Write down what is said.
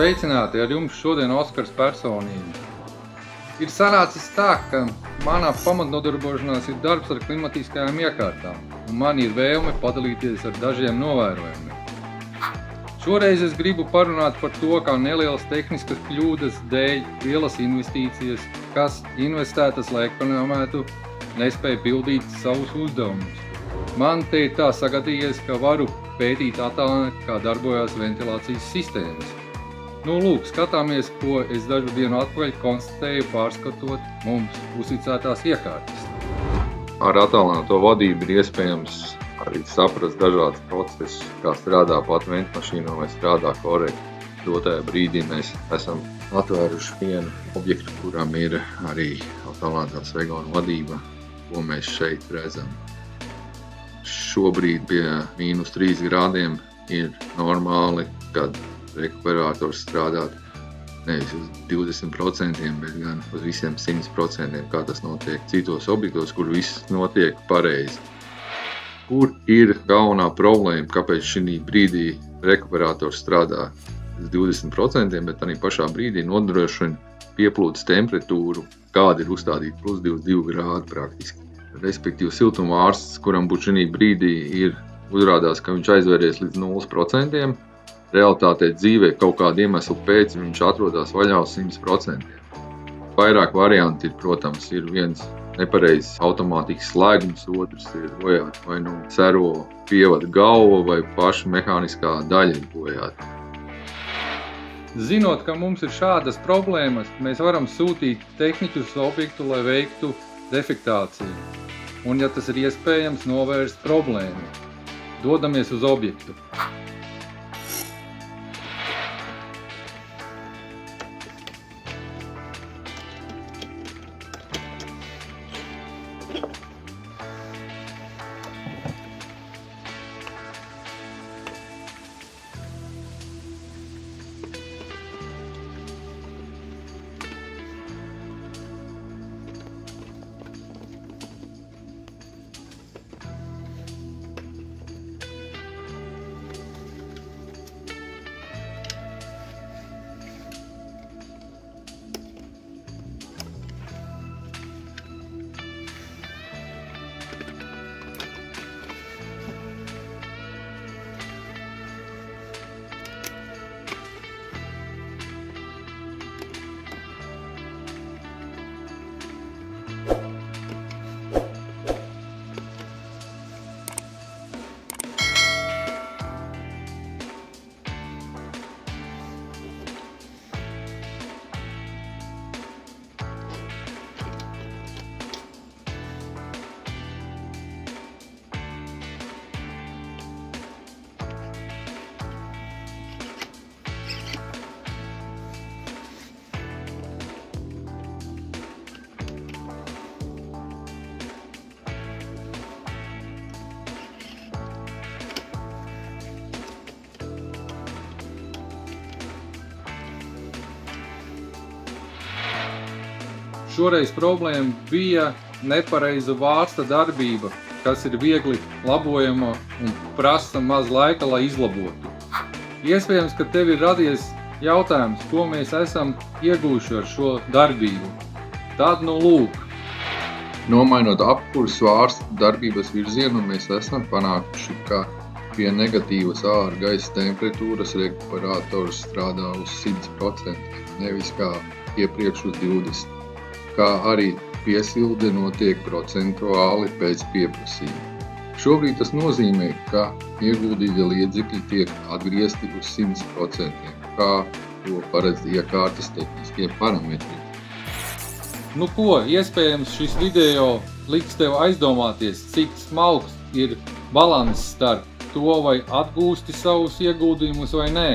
Sveicināti, ar jums šodien Oskars personīgi. Ir sanācis tā, ka manā pamatnodarbošanās ir darbs ar klimatiskajām iekārtām, un man ir vēlme padalīties ar dažiem novērojumiem. Šoreiz es gribu parunāt par to, kā nelielas tehniskas kļūdas dēļ lielas investīcijas, kas investētas, lai ekonomētu, nespēja pildīt savus uzdevumus. Man te ir tā sagadījies, ka varu pētīt attālināti, kā darbojas ventilācijas sistēmas. Nu, lūk, skatāmies, ko es dažu dienu atpakaļ konstatēju, pārskatot mums uzticētās iekārtas. Ar attālināto vadību ir iespējams arī saprast dažādas procesus, kā strādā pat ventmašīna vai strādā korekti. Dotajā brīdī mēs esam atvēruši vienu objektu, kuram ir arī attālinātās vegonu vadība, ko mēs šeit redzam. Šobrīd pie -3 grādiem ir normāli, kad rekuperators strādāt nevis uz 20%, bet gan uz visiem 100%, kā tas notiek citos objektos, kur viss notiek pareizi. Kur ir galvenā problēma, kāpēc šī brīdī rekuperators strādā uz 20%, bet arī pašā brīdī nodrošina pieplūdes temperatūru, kāda ir uzstādīta +22 grādi praktiski. Respektīvi siltuma ārsts, kuram būtu šī brīdī ir uzrādās, ka viņš aizvēries līdz 0%, realitātē dzīvē kaut kādu iemeslu pēc viņš atrodas vaļā uz 100%. Vairāk varianti ir, protams, ir viens nepareizs automātikas slēgums, otrs ir bojāts vai nu sero pievada galva vai paša mehāniskā daļa ir bojāta. Zinot, ka mums ir šādas problēmas, mēs varam sūtīt tehniķus uz objektu, lai veiktu defektāciju. Un, ja tas ir iespējams, novērst problēmu. Dodamies uz objektu. Šoreiz problēma bija nepareiza vārsta darbība, kas ir viegli labojama un prasa maz laika, lai izlabotu. Iespējams, ka tev ir radies jautājums, ko mēs esam iegūši ar šo darbību. Tad nu lūk. Nomainot apkures vārsta darbības virzienu, mēs esam panākuši, ka pie negatīvas ārā gaisa temperatūras rekuperators strādā uz 100%, nevis kā iepriekš uz 20%. Kā arī piesilde notiek procentuāli pēc pieprasījuma. Šobrīd tas nozīmē, ka ieguldītie līdzekļi tiek atgriezti uz 100%, kā to paredz iekārtas tehniskie parametri. Nu ko, iespējams šis video liks tev aizdomāties, cik smalks ir balanss starp to, vai atgūsti savus ieguldījumus vai nē.